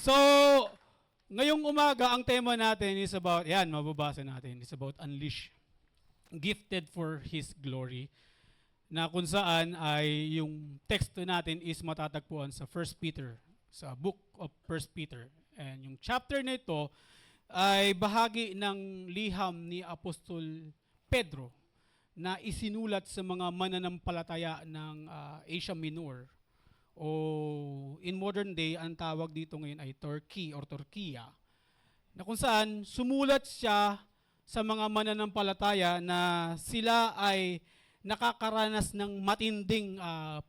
So, ngayong umaga, ang tema natin is about, yan, mababasa natin, is about unleash. Gifted for His glory. Na kung saan ay yung text natin is matatagpuan sa 1 Peter, sa book of 1 Peter. And yung chapter nito ay bahagi ng liham ni Apostol Pedro na isinulat sa mga mananampalataya ng Asia Minor. O in modern day, ang tawag dito ngayon ay Turkey or Turkiya, na kung saan sumulat siya sa mga mananampalataya na sila ay nakakaranas ng matinding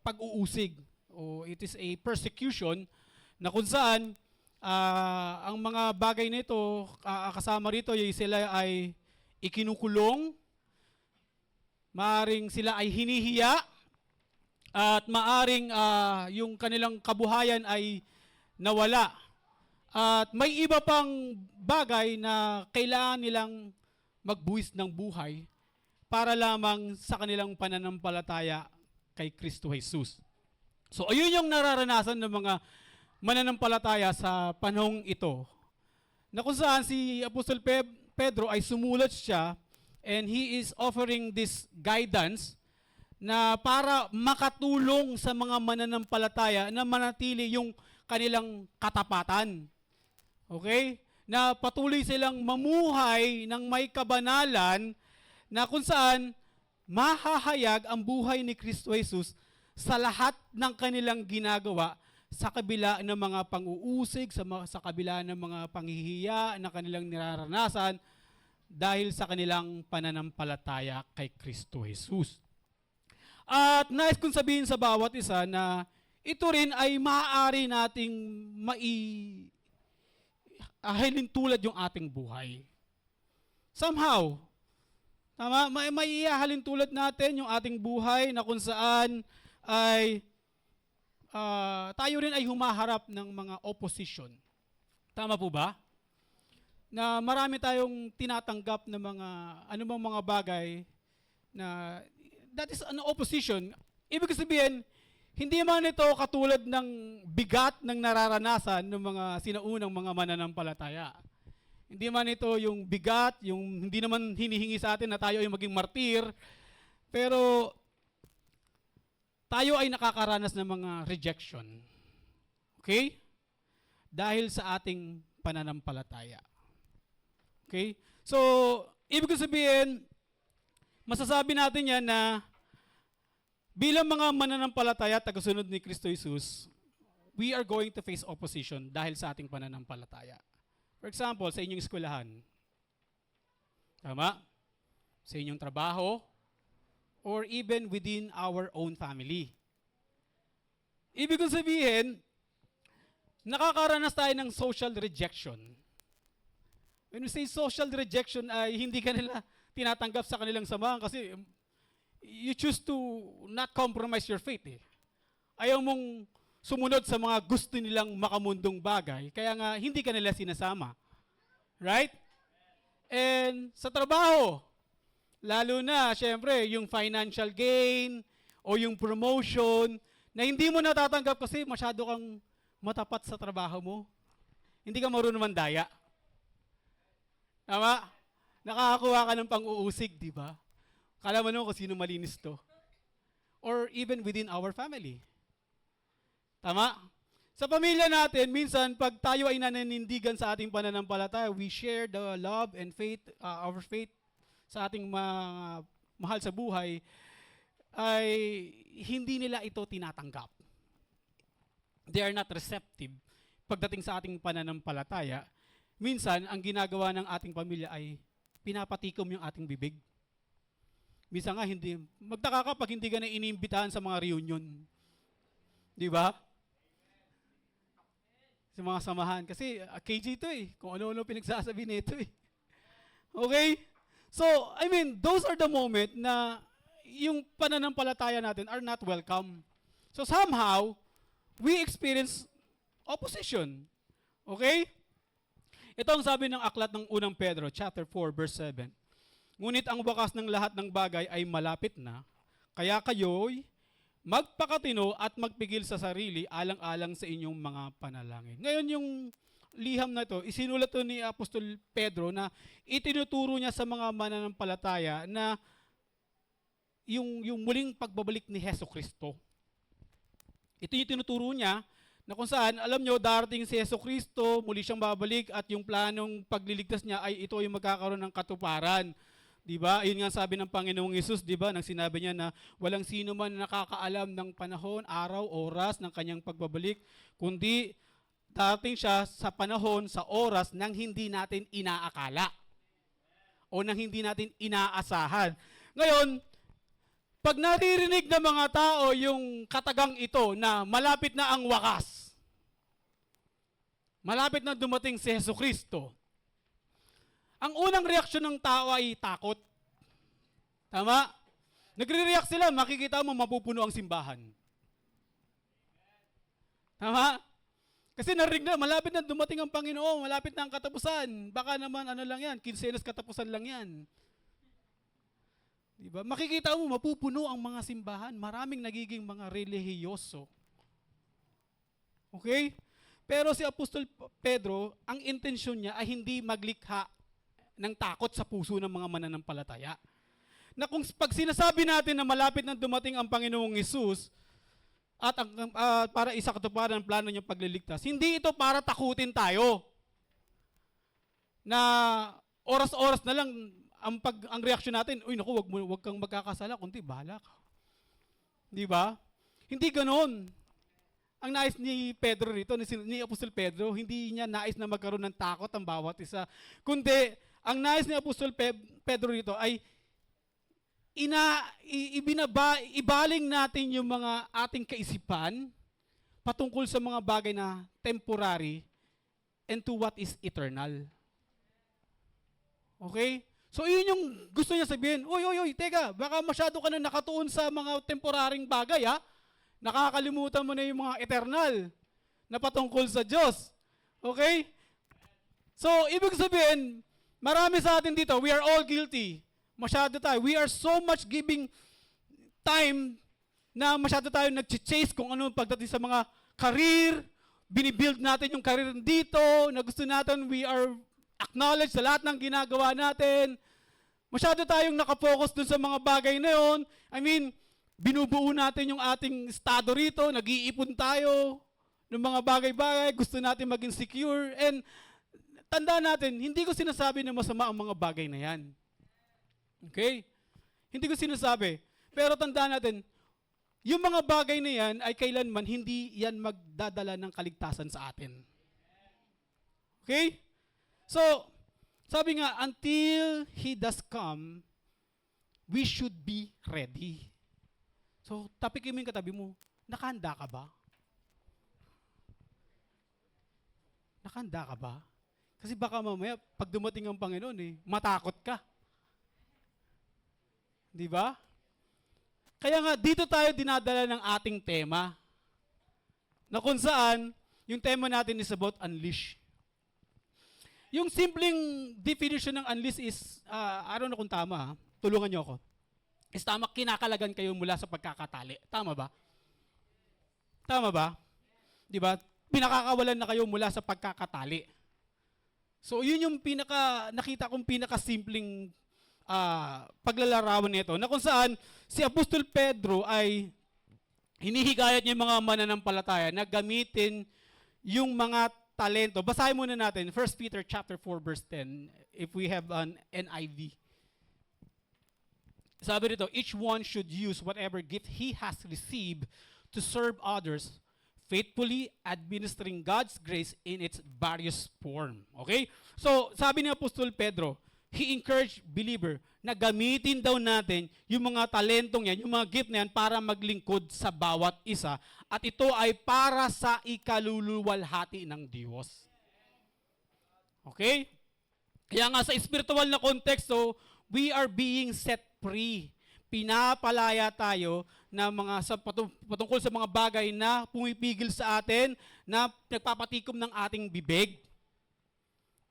pag-uusig, o it is a persecution na kung saan ang mga bagay nito, kasama rito, sila ay ikinukulong, maaring sila ay hinihiya, at maaring yung kanilang kabuhayan ay nawala. At may iba pang bagay na kailangan nilang magbuwis ng buhay para lamang sa kanilang pananampalataya kay Kristo Jesus. So ayun yung nararanasan ng mga mananampalataya sa panahong ito. Na kung saan si Apostol Pedro ay sumulat siya and he is offering this guidance na para makatulong sa mga mananampalataya na manatili yung kanilang katapatan. Okay? Na patuloy silang mamuhay ng may kabanalan na kung saan mahahayag ang buhay ni Kristo Jesus sa lahat ng kanilang ginagawa sa kabila ng mga pang-uusig, sa kabila ng mga panghihiya na kanilang niraranasan dahil sa kanilang pananampalataya kay Kristo Jesus. At nais kong sabihin sa bawat isa na ito rin ay maaari nating ahilin tulad yung ating buhay. Somehow, tama, may ihahalin tulad natin yung ating buhay na kung saan ay tayo rin ay humaharap ng mga opposition. Tama po ba? Na marami tayong tinatanggap na mga anumang mga bagay na that is an opposition. Ibig sabihin, hindi man ito katulad ng bigat ng nararanasan ng mga sinaunang mga mananampalataya. Hindi man ito yung bigat, yung hindi naman hinihingi sa atin na tayo ay maging martir, pero tayo ay nakakaranas ng mga rejection. Okay? Dahil sa ating pananampalataya. Okay? So, ibig sabihin, masasabi natin yan na bilang mga mananampalataya at tagasunod ni Kristo Jesus, we are going to face opposition dahil sa ating pananampalataya. For example, sa inyong eskwelahan, tama? Sa inyong trabaho, or even within our own family. Ibig kong sabihin, nakakaranas tayo ng social rejection. When we say social rejection, ay hindi ka nila tinatanggap sa kanilang samahan kasi you choose to not compromise your faith. Ayaw mong sumunod sa mga gusto nilang makamundong bagay, kaya nga hindi ka nila sinasama. Right? And sa trabaho, lalo na, syempre, yung financial gain o yung promotion na hindi mo natatanggap kasi masyado kang matapat sa trabaho mo. Hindi ka marunong mandaya. Tama? Nakakakuha ka ng pang-uusig, di ba? Kala mo naman kung sino malinis to. Or even within our family. Tama? Sa pamilya natin, minsan, pag tayo ay nananindigan sa ating pananampalataya, we share the love and faith, our faith sa ating mahal sa buhay, ay hindi nila ito tinatanggap. They are not receptive pagdating sa ating pananampalataya. Minsan, ang ginagawa ng ating pamilya ay pinapatikom yung ating bibig. Minsan nga, magtaka ka pag hindi ka na iniimbitahan sa mga reunion. Di ba? Sa mga samahan. Kasi KG ito kung ano-ano pinagsasabi nito Okay? So, I mean, those are the moment na yung pananampalataya natin are not welcome. So somehow, we experience opposition. Okay? Ito ang sabi ng aklat ng unang Pedro, chapter 4, verse 7. Ngunit ang wakas ng lahat ng bagay ay malapit na, kaya kayo'y magpakatino at magpigil sa sarili alang-alang sa inyong mga panalangin. Ngayon yung liham na ito, isinulat to ni Apostol Pedro na itinuturo niya sa mga mananampalataya na yung muling pagbabalik ni Hesus Kristo. Ito yung tinuturo niya na kung saan, alam nyo, darating si Hesus Kristo, muli siyang babalik at yung planong pagliligtas niya ay ito yung magkakaroon ng katuparan. Diba? Ayun nga sabi ng Panginoong Hesus, diba? Nang sinabi niya na walang sino man nakakaalam ng panahon, araw, oras ng kanyang pagbabalik, kundi darating siya sa panahon, sa oras nang hindi natin inaakala o nang hindi natin inaasahan. Ngayon, pag naririnig ng mga tao yung katagang ito na malapit na ang wakas, malapit na dumating si Hesus Kristo, ang unang reaksyon ng tao ay takot. Tama? Nagre-react sila, makikita mo mapupuno ang simbahan. Tama? Kasi narinig na, malapit na dumating ang Panginoon, malapit na ang katapusan. Baka naman ano lang yan, kinsenas katapusan lang yan. Diba? Makikita mo, mapupuno ang mga simbahan. Maraming nagiging mga relihiyoso. Okay? Pero si Apostol Pedro, ang intensyon niya ay hindi maglikha ng takot sa puso ng mga mananampalataya. Na kung pag sinasabi natin na malapit na dumating ang Panginoong Hesus at para isa katuparan ng plano niyang pagliligtas, hindi ito para takutin tayo. Na oras-oras na lang ang reaksyon natin, uy naku, wag kang magkakasala, kundi bahala ka. Di ba? Hindi ganoon. Ang nais ni Pedro rito, ni Apostol Pedro, hindi niya nais na magkaroon ng takot ang bawat isa. Kundi, ang nais ni Apostol Pedro rito ay ibaling natin yung mga ating kaisipan patungkol sa mga bagay na temporary and to what is eternal. Okay? So, yun yung gusto niya sabihin, oy, teka, baka masyado ka na nakatuon sa mga temporaring bagay, ha? Nakakalimutan mo na yung mga eternal na patungkol sa Diyos. Okay? So, ibig sabihin, marami sa atin dito, we are all guilty. Masyado tayo. We are so much giving time na masyado tayo nag-chase kung ano pagdating sa mga career, binibuild natin yung career dito, na gusto natin, we are acknowledge sa lahat ng ginagawa natin. Masyado tayong nakafocus dun sa mga bagay na yun. I mean, binubuo natin yung ating estado rito, nag-iipon tayo ng mga bagay-bagay, gusto natin maging secure, and tandaan natin, hindi ko sinasabi na masama ang mga bagay na yan. Okay? Hindi ko sinasabi. Pero tandaan natin, yung mga bagay na yan ay kailanman hindi yan magdadala ng kaligtasan sa atin. Okay? So, sabi nga, until He does come, we should be ready. So, tapikin mo yung katabi mo, nakahanda ka ba? Nakahanda ka ba? Kasi baka mamaya, pag dumating ang Panginoon, matakot ka. Di ba? Kaya nga, dito tayo dinadala ng ating tema. Na kung saan, yung tema natin is about unleash. Yung simpleng definition ng unleash is, I don't know kung tama, tulungan niyo ako. Is tama, kinakalagan kayo mula sa pagkakatali. Tama ba? Tama ba? Di ba? Pinakakawalan na kayo mula sa pagkakatali. So, yun yung nakita kong pinaka-simpleng paglalarawan nito. Na kung saan, si Apostol Pedro ay hinihigayat niya yung mga mananampalataya na gamitin yung mga talento. Basahin muna natin, 1 Peter chapter 4 verse 10, if we have an NIV. Sabi rito, each one should use whatever gift he has received to serve others, faithfully administering God's grace in its various form. Okay? So, sabi ni Apostol Pedro, he encouraged believer na gamitin daw natin yung mga talentong yan, yung mga gift na yan para maglingkod sa bawat isa. At ito ay para sa ikaluluwalhati ng Diyos. Okay? Kaya nga sa spiritual na konteksto, we are being set free. Pinapalaya tayo na patungkol sa mga bagay na pumipigil sa atin, na nagpapatikom ng ating bibig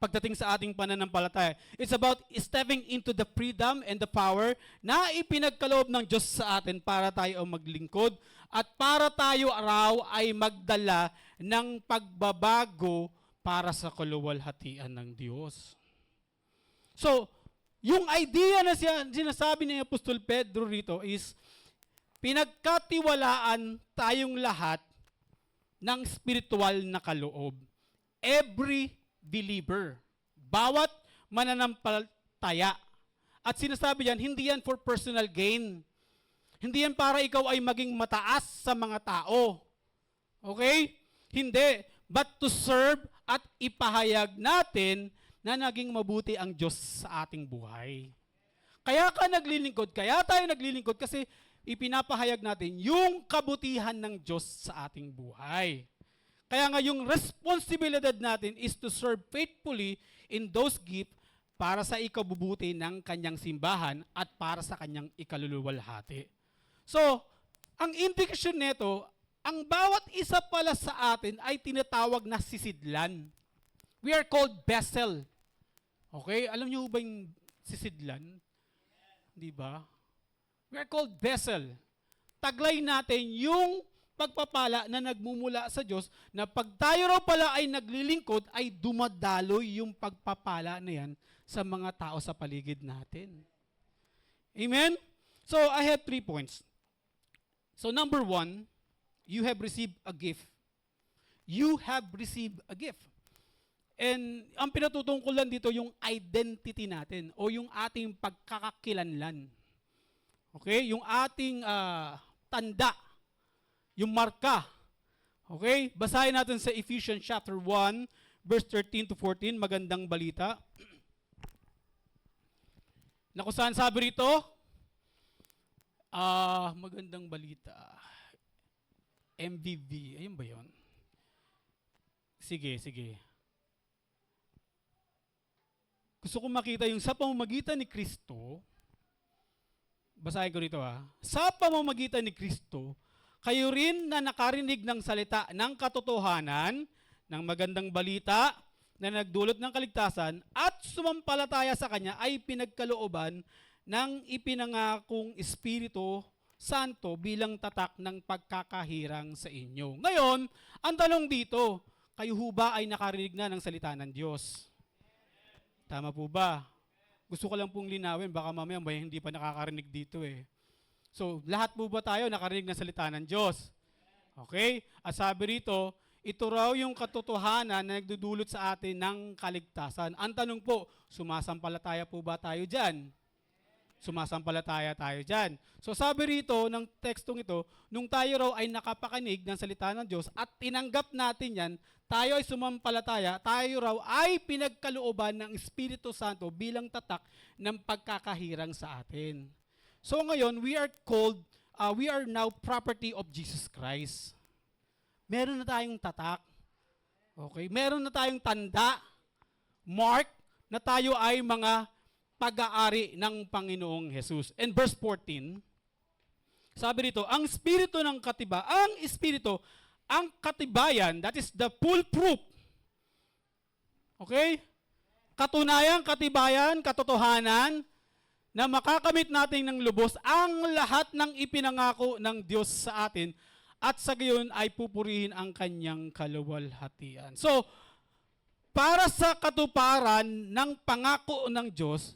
pagdating sa ating pananampalataya. It's about stepping into the freedom and the power na ipinagkaloob ng Diyos sa atin para tayo maglingkod at para tayo araw ay magdala ng pagbabago para sa kaluwalhatian ng Diyos. So, yung idea na sinasabi ni Apostol Pedro rito is, pinagkatiwalaan tayong lahat ng spiritual na kaloob. Every believer. Bawat mananampalataya. At sinasabi yan, hindi yan for personal gain. Hindi yan para ikaw ay maging mataas sa mga tao. Okay? Hindi. But to serve at ipahayag natin na naging mabuti ang Diyos sa ating buhay. Kaya tayo naglilingkod kasi ipinapahayag natin yung kabutihan ng Diyos sa ating buhay. Kaya nga yung responsibilidad natin is to serve faithfully in those gifts para sa ikabubuti ng kanyang simbahan at para sa kanyang ikaluluwalhati. So, ang indikasyon nito, ang bawat isa pala sa atin ay tinatawag na sisidlan. We are called vessel. Okay? Alam niyo ba yung sisidlan? Di ba? We are called vessel. Taglay natin yung pagpapala na nagmumula sa Diyos na pag tayo raw pala ay naglilingkod, ay dumadaloy yung pagpapala na yan sa mga tao sa paligid natin. Amen? So, I have 3 points. So, number 1, you have received a gift. You have received a gift. And ang pinatutungkulan dito yung identity natin o yung ating pagkakakilanlan. Okay? Yung ating tanda, yung marka. Okay? Basahin natin sa Ephesians chapter 1, verse 13 to 14, magandang balita. Na kung saan sabi rito, magandang balita. MVV, ayun ba yun? Sige. Gusto kong makita yung sa pamamagitan ni Kristo, basahin ko rito sa pamamagitan ni Kristo, kayo rin na nakarinig ng salita ng katotohanan, ng magandang balita, na nagdulot ng kaligtasan, at sumampalataya sa Kanya ay pinagkalooban ng ipinangakong Espiritu Santo bilang tatak ng pagkakahirang sa inyo. Ngayon, ang tanong dito, kayo ho ba ay nakarinig na ng salita ng Diyos? Tama po ba? Gusto ko lang pong linawin, baka mamaya may hindi pa nakakarinig dito eh. So, lahat po ba tayo nakarinig ng salita ng Diyos? Okay? At sabi rito, ito raw yung katotohanan na nagdudulot sa atin ng kaligtasan. Ang tanong po, sumasampalataya po ba tayo dyan? Sumasampalataya tayo dyan. So sabi rito ng tekstong ito, nung tayo raw ay nakapakinig ng salita ng Diyos at tinanggap natin yan, tayo ay sumampalataya, tayo raw ay pinagkalooban ng Espiritu Santo bilang tatak ng pagkakahirang sa atin. So ngayon, we are now property of Jesus Christ. Meron na tayong tatak. Okay? Meron na tayong tanda, mark, na tayo ay mga pag-aari ng Panginoong Jesus. And verse 14, sabi rito, ang katibayan, that is the full proof. Okay? Katunayan, katibayan, katotohanan, na makakamit natin ng lubos ang lahat ng ipinangako ng Diyos sa atin at sa gayon ay pupurihin ang kanyang kaluwalhatian. So, para sa katuparan ng pangako ng Diyos,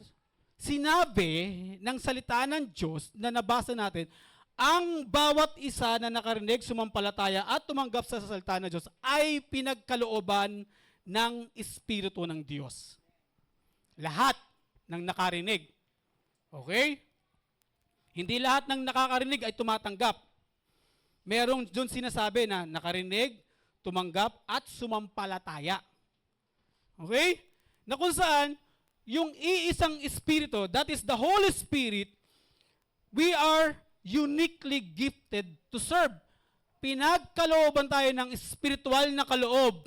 sinabi ng salita ng Diyos na nabasa natin, ang bawat isa na nakarinig, sumampalataya at tumanggap sa salita ng Diyos ay pinagkalooban ng Espiritu ng Diyos. Lahat ng nakarinig. Okay? Hindi lahat ng nakakarinig ay tumatanggap. Merong doon sinasabi na nakarinig, tumanggap at sumampalataya. Okay? Na kung saan, yung iisang Espiritu, that is the Holy Spirit, we are uniquely gifted to serve. Pinagkalooban tayo ng spiritual na kaloob.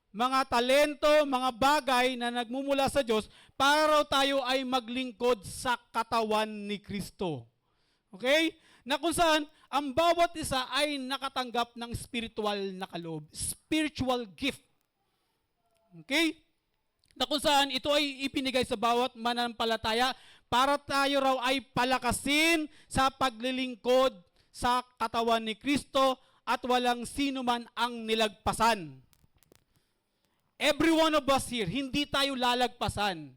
Mga talento, mga bagay na nagmumula sa Diyos para raw tayo ay maglingkod sa katawan ni Kristo. Okay? Na kung saan, ang bawat isa ay nakatanggap ng spiritual na kaloob. Spiritual gift. Okay? Na kung saan ito ay ipinigay sa bawat mananampalataya para tayo raw ay palakasin sa paglilingkod sa katawan ni Kristo at walang sino man ang nilagpasan. every one of us here, hindi tayo lalagpasan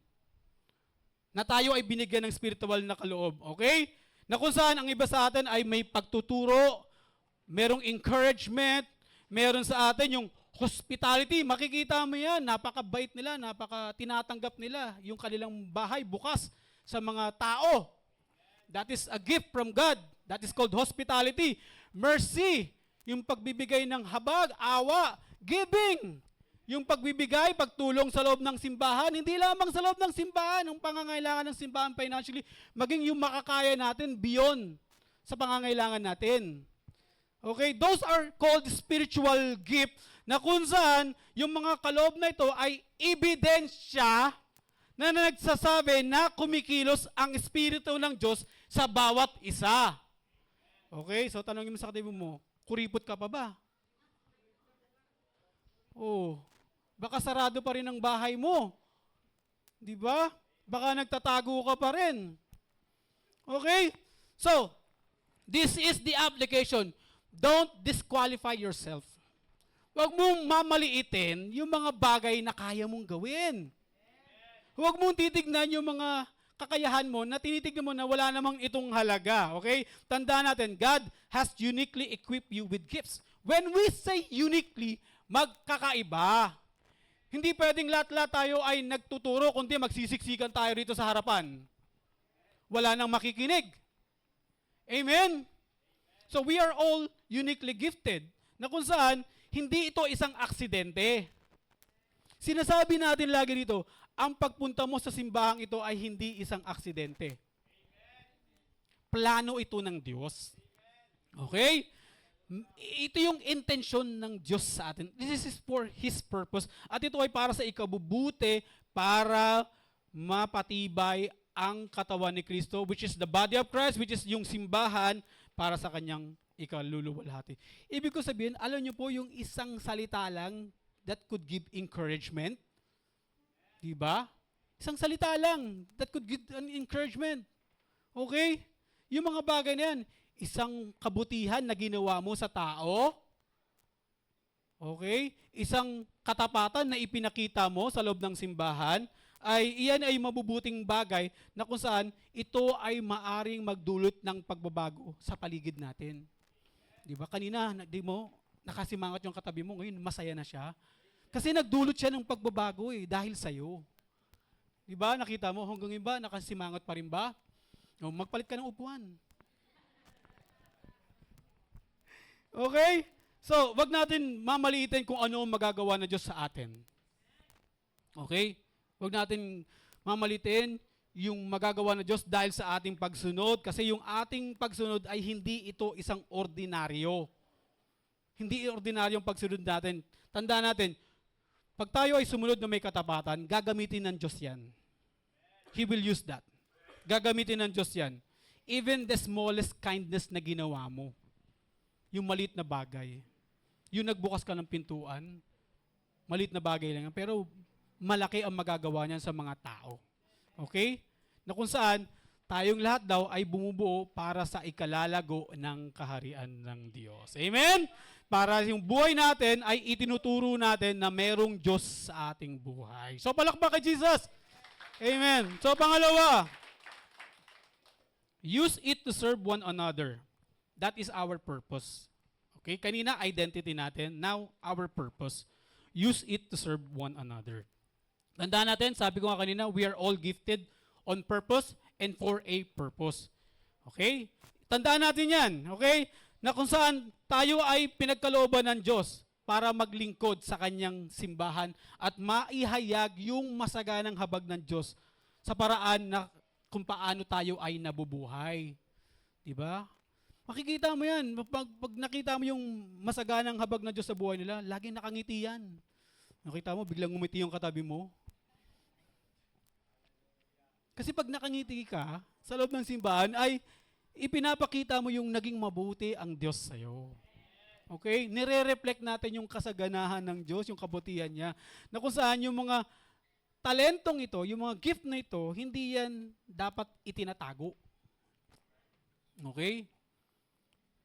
na tayo ay binigyan ng spiritual na kaloob. Okay? Na kung saan ang iba sa atin ay may pagtuturo, merong encouragement, meron sa atin yung hospitality. Makikita mo yan, napakabait nila, tinatanggap nila yung kanilang bahay bukas sa mga tao. That is a gift from God. That is called hospitality. Mercy, yung pagbibigay ng habag, awa, giving. Yung pagbibigay, pagtulong sa loob ng simbahan, hindi lamang sa loob ng simbahan, ang pangangailangan ng simbahan financially, maging yung makakaya natin beyond sa pangangailangan natin. Okay? Those are called spiritual gift na kung saan yung mga kaloob na ito ay ebidensya na nagsasabi na kumikilos ang Espiritu ng Diyos sa bawat isa. Okay? So tanongin mo sa katabi mo, kuripot ka pa ba? Oh, baka sarado pa rin ang bahay mo. Di ba? Baka nagtatago ka pa rin. Okay? So, this is the application. Don't disqualify yourself. Huwag mong mamaliitin yung mga bagay na kaya mong gawin. Huwag mong titignan yung mga kakayahan mo na tinitignan mo na wala namang itong halaga. Okay? Tandaan natin, God has uniquely equipped you with gifts. When we say uniquely, magkakaiba. Hindi pwedeng lahat-lahat tayo ay nagtuturo, kundi magsisiksikan tayo rito sa harapan. Wala nang makikinig. Amen? So we are all uniquely gifted, na kung saan, hindi ito isang aksidente. Sinasabi natin lagi dito, ang pagpunta mo sa simbahang ito ay hindi isang aksidente. Plano ito ng Diyos. Okay? Ito yung intensyon ng Diyos sa atin. This is for His purpose. At ito ay para sa ikabubuti, para mapatibay ang katawan ni Kristo, which is the body of Christ, which is yung simbahan, para sa kanyang ikaluluwalhati. Ibig ko sabihin, alam niyo po yung isang salita lang that could give encouragement. Diba? Isang salita lang that could give an encouragement. Okay? Yung mga bagay na yan, isang kabutihan na ginawa mo sa tao. Okay? Isang katapatan na ipinakita mo sa loob ng simbahan, iyan ay mabubuting bagay na kung saan ito ay maaring magdulot ng pagbabago sa paligid natin. Di ba? Kanina, di mo, nakasimangot yung katabi mo, ngayon masaya na siya. Kasi nagdulot siya ng pagbabago dahil sa'yo. Di ba? Nakita mo, hanggang iba, nakasimangot pa rin ba? O, magpalit ka ng upuan. Okay? So, wag natin mamaliitin kung ano ang magagawa ng Diyos sa atin. Okay? Wag natin mamaliitin yung magagawa ng Diyos dahil sa ating pagsunod, kasi yung ating pagsunod ay hindi ito isang ordinaryo. Hindi ordinaryong pagsunod natin. Tandaan natin, pag tayo ay sumunod na may katapatan, gagamitin ng Diyos yan. He will use that. Gagamitin ng Diyos yan. Even the smallest kindness na ginawa mo, yung maliit na bagay, yung nagbukas ka ng pintuan, maliit na bagay lang yan, pero malaki ang magagawa niyan sa mga tao. Okay? Na kung saan, tayong lahat daw ay bumubuo para sa ikalalago ng kaharian ng Diyos. Amen? Para yung buhay natin ay itinuturo natin na merong Diyos sa ating buhay. So, palakpak kay Jesus. Amen. So, pangalawa, use it to serve one another. That is our purpose. Okay? Kanina, identity natin. Now, our purpose. Use it to serve one another. Tandaan natin, sabi ko nga kanina, we are all gifted on purpose and for a purpose. Okay? Tandaan natin yan. Okay? Na kung saan tayo ay pinagkalooban ng Diyos para maglingkod sa kanyang simbahan at maihayag yung masaganang habag ng Diyos sa paraan na kung paano tayo ay nabubuhay. Diba? Makikita mo yan. Pag nakita mo yung masaganang habag ng Diyos sa buhay nila, laging nakangiti yan. Nakita mo, biglang ngumiti yung katabi mo. Kasi pag nakangiti ka sa loob ng simbahan, ay ipinapakita mo yung naging mabuti ang Diyos sa'yo. Okay? Nire-reflect natin yung kasaganahan ng Diyos, yung kabutihan niya, na kung saan yung mga talentong ito, yung mga gift na ito, hindi yan dapat itinatago. Okay?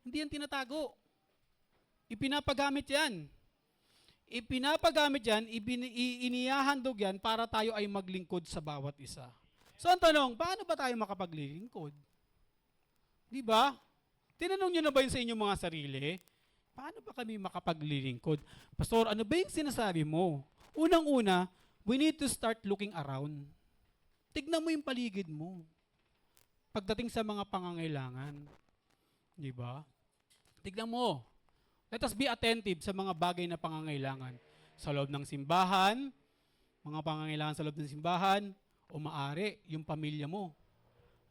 Hindi yan tinatago. Ipinapagamit yan. ipinapagamit yan, inihahandog yan para tayo ay maglingkod sa bawat isa. So ang tanong, paano ba tayo makapaglingkod? Di ba? Tinanong nyo na ba yun sa inyong mga sarili? Paano ba kami makapaglilingkod? Pastor, ano ba yung sinasabi mo? Unang-una, we need to start looking around. Tignan mo yung paligid mo. Pagdating sa mga pangangailangan. Di ba? Tignan mo. Let us be attentive sa mga bagay na pangangailangan. Sa loob ng simbahan, mga pangangailangan sa loob ng simbahan, o maaari, yung pamilya mo.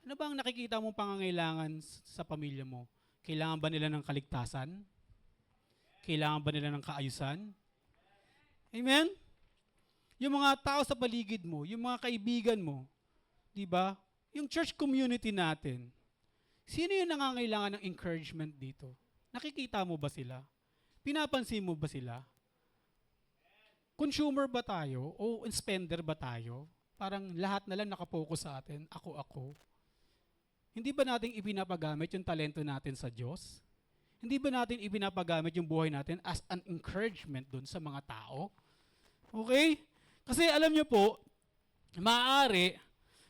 Ano ba ang nakikita mong pangangailangan sa pamilya mo? Kailangan ba nila ng kaligtasan? Kailangan ba nila ng kaayusan? Amen? Yung mga tao sa paligid mo, yung mga kaibigan mo, di ba? Yung church community natin, sino yung nangangailangan ng encouragement dito? Nakikita mo ba sila? Pinapansin mo ba sila? Consumer ba tayo o spender ba tayo? Parang lahat na lang nakapokus sa atin, ako. Hindi ba natin ipinapagamit yung talento natin sa Diyos? Hindi ba natin ipinapagamit yung buhay natin as an encouragement dun sa mga tao? Okay? Kasi alam nyo po, maaari,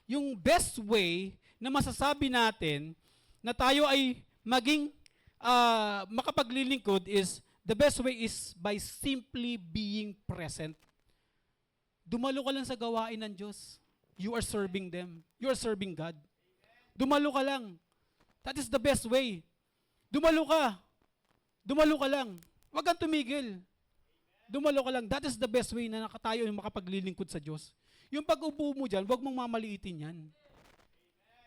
yung best way na masasabi natin na tayo ay maging makapaglilingkod is, the best way is by simply being present. Dumalo ka lang sa gawain ng Diyos. You are serving them. You are serving God. Dumalo ka lang. That is the best way. Dumalo ka. Dumalo ka lang. Huwag kang tumigil. Dumalo ka lang. That is the best way na tayo makapaglilingkod sa Diyos. Yung pag-upo mo dyan, huwag mong mamaliitin yan.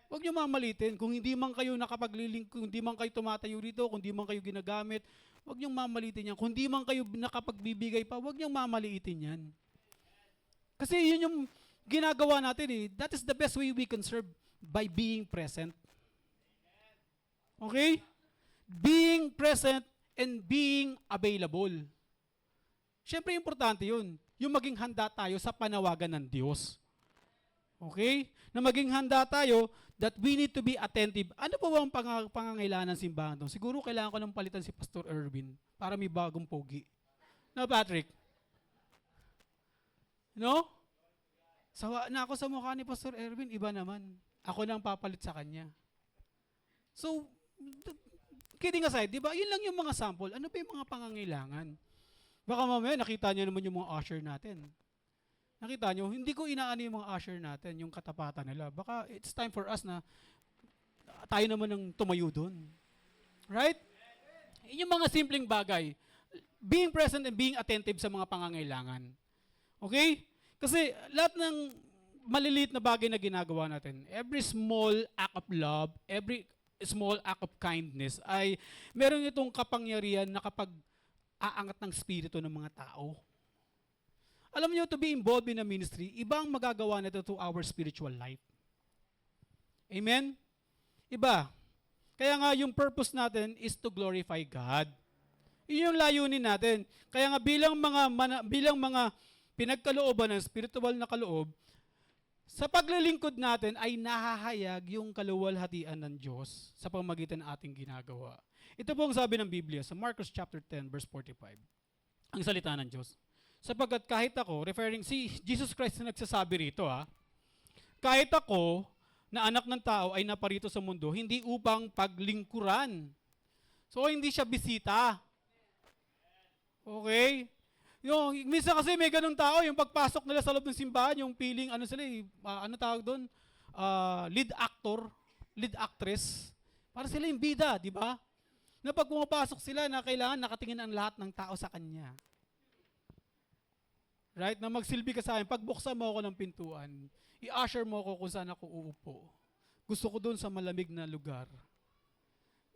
Huwag niyo mamaliitin. Kung hindi man kayo nakapaglilingkod, kung hindi man kayo tumatayo dito, kung hindi man kayo ginagamit, huwag niyong mamaliitin yan. Kung hindi man kayo nakapagbibigay pa, huwag niyong mamaliitin yan. Kasi yun yung ginagawa natin eh. That is the best way we can serve, by being present. Okay? Being present and being available. Siyempre, importante yun. Yung maging handa tayo sa panawagan ng Diyos. Okay? Na maging handa tayo that we need to be attentive. Ano po ba ang pangangailangan ng simbahan doon? Siguro kailangan ko nang palitan si Pastor Erwin para may bagong pogi. No, Patrick? No? Sawa na ako sa mukha ni Pastor Erwin, iba naman. Ako nang papalit sa kanya. So, kidding aside, di ba? Yun lang yung mga sample. Ano pa yung mga pangangailangan? Baka mamaya nakita niyo naman yung mga usher natin. Nakita niyo, hindi ko inaano yung mga usher natin, yung katapatan nila. Baka it's time for us na tayo naman ang tumayo doon. Right? Yung mga simpleng bagay. Being present and being attentive sa mga pangangailangan. Okay? Kasi lahat ng maliliit na bagay na ginagawa natin, every small act of love, every small act of kindness ay meron itong kapangyarihan na kapag aangat ng spirito ng mga tao. Alam niyo, to be involved in a ministry, ibang magagawa nito to our spiritual life. Amen? Iba. Kaya nga yung purpose natin is to glorify God. Yun yung layunin natin. Kaya nga bilang mga pinagkalooban ng spiritual na kaloob, sa paglilingkod natin ay nahahayag yung kaluwalhatian ng Diyos sa pamamagitan ng ating ginagawa. Ito po ang sabi ng Biblia sa Marcos chapter 10 verse 45. Ang salita ng Diyos. Sapagkat kahit ako, referring si Jesus Christ na nagsasabi rito kahit ako na anak ng tao ay naparito sa mundo, hindi upang paglingkuran. So hindi siya bisita. Okay? Yung, minsan kasi may ganung tao, yung pagpasok nila sa loob ng simbahan, yung feeling, ano sila ano tawag doon? Lead actor, lead actress. Para sila yung bida, di ba? Na pag pumapasok sila, na kailangan nakatingin ang lahat ng tao sa kanya. Right? Na magsilbi ka sa akin, pagbuksan mo ako ng pintuan, i-usher mo ako kung saan ako uupo. Gusto ko doon sa malamig na lugar.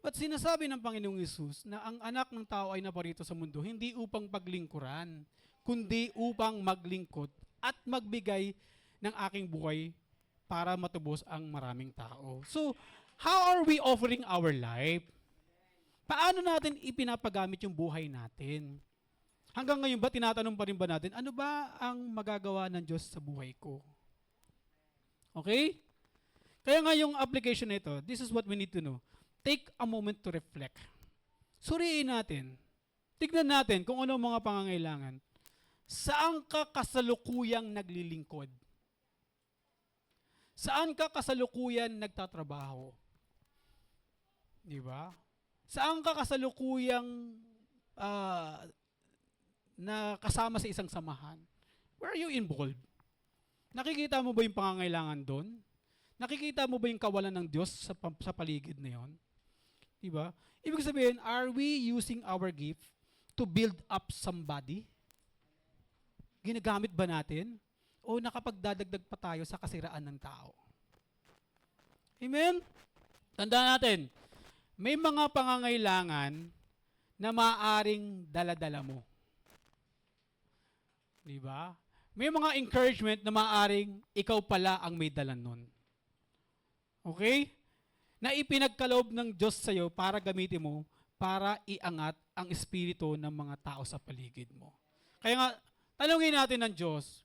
But sinasabi ng Panginoong Hesus na ang anak ng tao ay naparito sa mundo hindi upang paglingkuran, kundi upang maglingkod at magbigay ng aking buhay para matubos ang maraming tao. So, how are we offering our life? Paano natin ipinapagamit yung buhay natin? Hanggang ngayon ba, tinatanong pa rin ba natin, ano ba ang magagawa ng Diyos sa buhay ko? Okay? Kaya nga yung application na ito, this is what we need to know. Take a moment to reflect. Suriin natin. Tignan natin kung ano mga pangangailangan. saan ka kasalukuyang naglilingkod? Saan ka kasalukuyan nagtatrabaho? Di ba? Saan ka kasalukuyang na kasama sa isang samahan? Where are you involved? Nakikita mo ba yung pangangailangan doon? Nakikita mo ba yung kawalan ng Diyos sa paligid na yon? Diba? Ibig sabihin, are we using our gift to build up somebody? Ginagamit ba natin? O nakapagdadagdag pa tayo sa kasiraan ng tao? Amen? Tandaan natin, may mga pangangailangan na maaaring dala-dala mo. Diba? May mga encouragement na maaaring ikaw pala ang may dala nun. Okay? Na ipinagkaloob ng Diyos sa'yo para gamitin mo para iangat ang espiritu ng mga tao sa paligid mo. Kaya nga, tanungin natin ng Diyos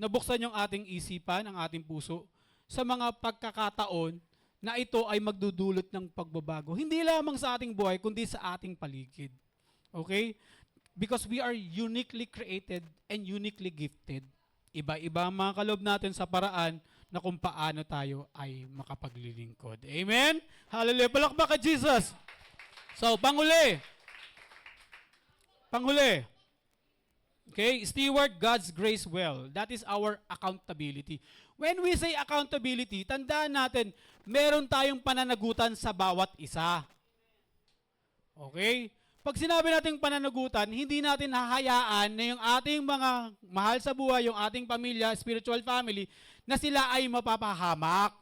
na buksan yung ating isipan, ang ating puso, sa mga pagkakataon na ito ay magdudulot ng pagbabago. Hindi lamang sa ating buhay, kundi sa ating paligid. Okay? Because we are uniquely created and uniquely gifted. Iba-iba ang mga kaloob natin sa paraan na kung paano tayo ay makapaglilingkod. Amen? Hallelujah. Palakpak kay Jesus. So, panghuli. Okay, steward God's grace well. That is our accountability. When we say accountability, tandaan natin, meron tayong pananagutan sa bawat isa. Okay? Pag sinabi nating pananagutan, hindi natin hahayaan na yung ating mga mahal sa buhay, yung ating pamilya, spiritual family, na sila ay mapapahamak.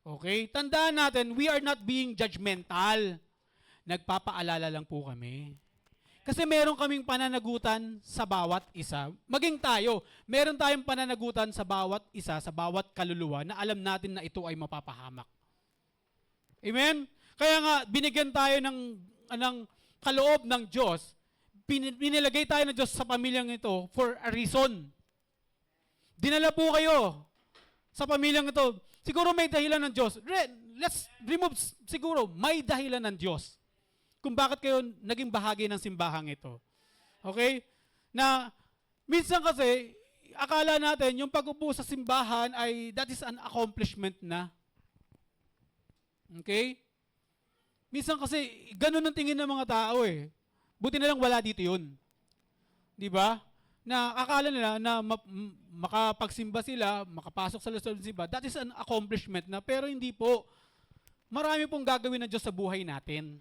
Okay? Tandaan natin, we are not being judgmental. Nagpapaalala lang po kami. Kasi meron kaming pananagutan sa bawat isa. Maging tayo, meron tayong pananagutan sa bawat isa, sa bawat kaluluwa, na alam natin na ito ay mapapahamak. Amen? Kaya nga, binigyan tayo ng kaloob ng Diyos, binilagay tayo ng Diyos sa pamilyang ito for a reason. Dinala po kayo sa pamilyang ito. Siguro may dahilan ng Diyos. Let's remove, siguro may dahilan ng Diyos kung bakit kayo naging bahagi ng simbahang ito. Okay? Na minsan kasi, akala natin yung pag-upo sa simbahan ay that is an accomplishment na. Okay? Minsan kasi, ganun ang tingin ng mga tao eh. Buti na lang wala dito yun. Di ba? Na akala nila na makapagsimba sila, makapasok sa loob ng simba, that is an accomplishment na. Pero hindi po. Marami pong gagawin ng Diyos sa buhay natin.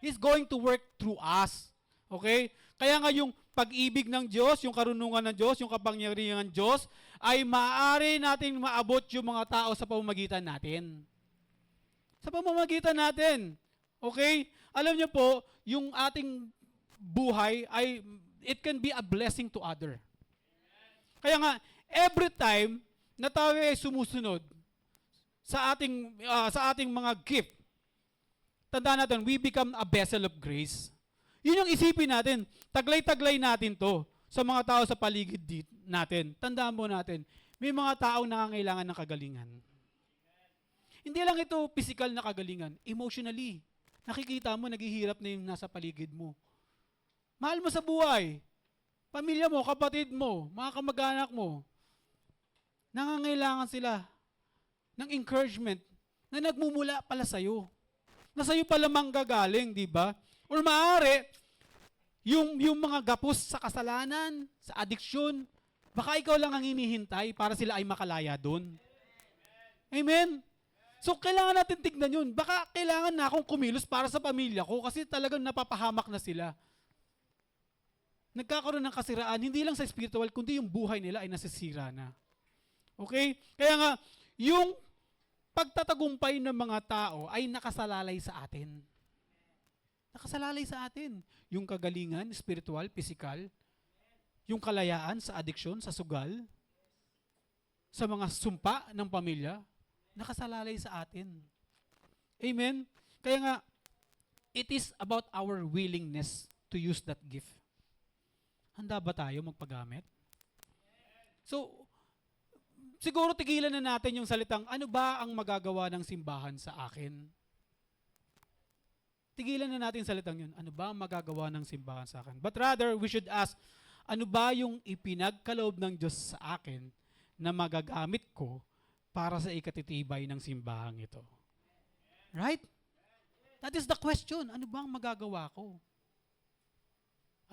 He's going to work through us. Okay? Kaya nga yung pag-ibig ng Diyos, yung karunungan ng Diyos, yung kapangyarihan ng Diyos, ay maaari nating maabot yung mga tao sa pamamagitan natin. Sa pamamagitan natin. Okay? Alam niyo po, yung ating buhay ay, it can be a blessing to other. Kaya nga, every time na tayo ay sumusunod sa ating mga gift, tandaan natin, we become a vessel of grace. Yun yung isipin natin. Taglay-taglay natin to sa mga tao sa paligid natin. Tandaan mo natin, may mga taong nangangailangan ng kagalingan. Hindi lang ito physical na kagalingan, emotionally. Nakikita mo, naghihirap na yung nasa paligid mo. Mahal mo sa buhay. Pamilya mo, kapatid mo, mga kamag-anak mo. Nangangailangan sila ng encouragement na nagmumula pala sa'yo. Na sa'yo pala manggagaling, di ba? Or maaari, yung mga gapos sa kasalanan, sa adiksyon, baka ikaw lang ang hinihintay para sila ay makalaya doon. Amen? So, kailangan natin tignan yun. Baka kailangan na akong kumilos para sa pamilya ko kasi talagang napapahamak na sila. Nagkakaroon ng kasiraan, hindi lang sa spiritual, kundi yung buhay nila ay nasisira na. Okay? Kaya nga, yung pagtatagumpay ng mga tao ay nakasalalay sa atin. Nakasalalay sa atin. Yung kagalingan, spiritual, physical, yung kalayaan sa addiction, sa sugal, sa mga sumpa ng pamilya, nakasalalay sa atin. Amen? Kaya nga, it is about our willingness to use that gift. Handa ba tayo magpagamit? So, siguro tigilan na natin yung salitang, ano ba ang magagawa ng simbahan sa akin? Tigilan na natin yung salitang yun, ano ba ang magagawa ng simbahan sa akin? But rather, we should ask, Ano ba yung ipinagkaloob ng Diyos sa akin na magagamit ko para sa ikatitibay ng simbahang ito? Right? That is the question. Ano bang magagawa ko?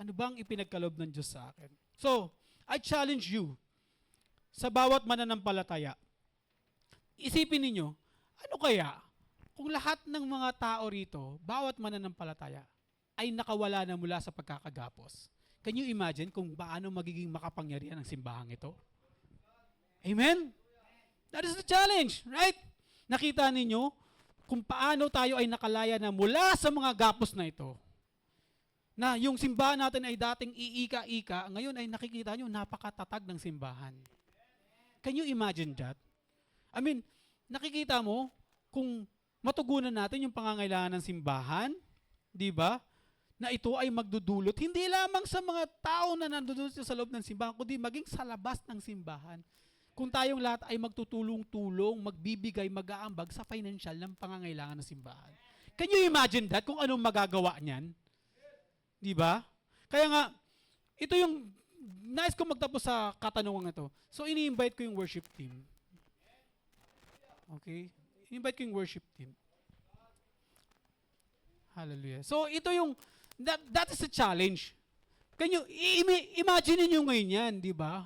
Ano bang ipinagkaloob ng Diyos sa akin? So, I challenge you, sa bawat mananampalataya, isipin ninyo, ano kaya kung lahat ng mga tao rito, bawat mananampalataya, ay nakawala na mula sa pagkakagapos? Can you imagine kung paano magiging makapangyarihan ang simbahang ito? Amen? That is the challenge, right? Nakita ninyo kung paano tayo ay nakalaya na mula sa mga gapos na ito. Na yung simbahan natin ay dating iika-ika, ngayon ay nakikita nyo, napakatatag ng simbahan. Can you imagine that? I mean, nakikita mo kung matugunan natin yung pangangailangan ng simbahan, di ba? Na ito ay magdudulot, hindi lamang sa mga tao na nandudulot sa loob ng simbahan, kundi maging sa labas ng simbahan. Kung tayong lahat ay magtutulong-tulong, magbibigay, mag-aambag sa financial ng pangangailangan ng simbahan. Can you imagine that? Kung anong magagawa niyan? Di ba? Kaya nga, ito yung, nais ko magtapos sa katanungan ito. So, ini-invite ko yung worship team. Okay? Invite ko yung worship team. Hallelujah. So, ito yung, that is a challenge. Can you, imagine niyo ngayon yan, di ba?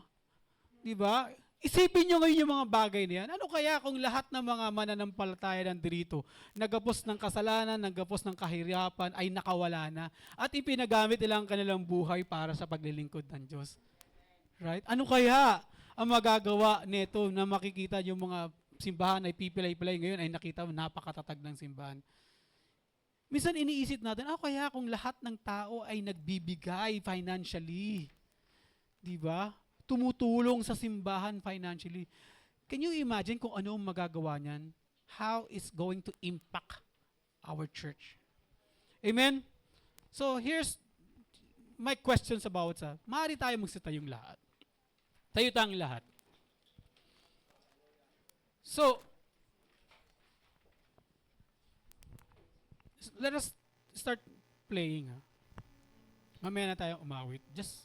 Di ba? Isipin nyo ngayon yung mga bagay na yan. Ano kaya kung lahat ng mga mananampalataya nandito, nagapos ng kasalanan, nagapos ng kahirapan, ay nakawala na, at ipinagamit nila ang kanilang buhay para sa paglilingkod ng Diyos? Right? Ano kaya ang magagawa nito na makikita yung mga simbahan ay pipilay-pilay ngayon ay nakita mo napakatatag ng simbahan? Minsan iniisip natin, kaya kung lahat ng tao ay nagbibigay financially, di ba? Tumutulong sa simbahan financially. Can you imagine kung ano ang magagawa niyan? How is going to impact our church? Amen? So here's my questions about sa, maaari tayo magsitayong lahat. Tayo tayong lahat. So, let us start playing. Mamaya na tayong umawit. Just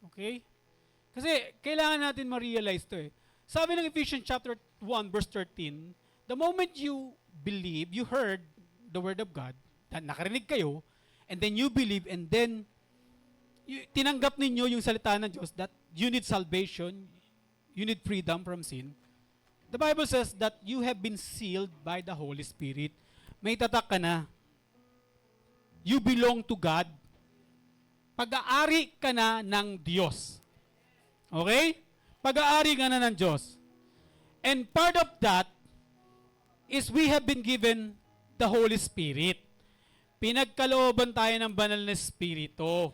okay? Kasi kailangan natin ma-realize to eh. Sabi ng Ephesians chapter 1 verse 13, the moment you believe, you heard the word of God, nakarinig kayo, and then you believe, and then tinanggap ninyo yung salita ng Diyos that you need salvation, you need freedom from sin. The Bible says that you have been sealed by the Holy Spirit. May tatak ka na. You belong to God. Pag-aari ka na ng Diyos. Okay? Pag-aari ka na ng Diyos. And part of that is we have been given the Holy Spirit. Pinagkalooban tayo ng banal na Espiritu.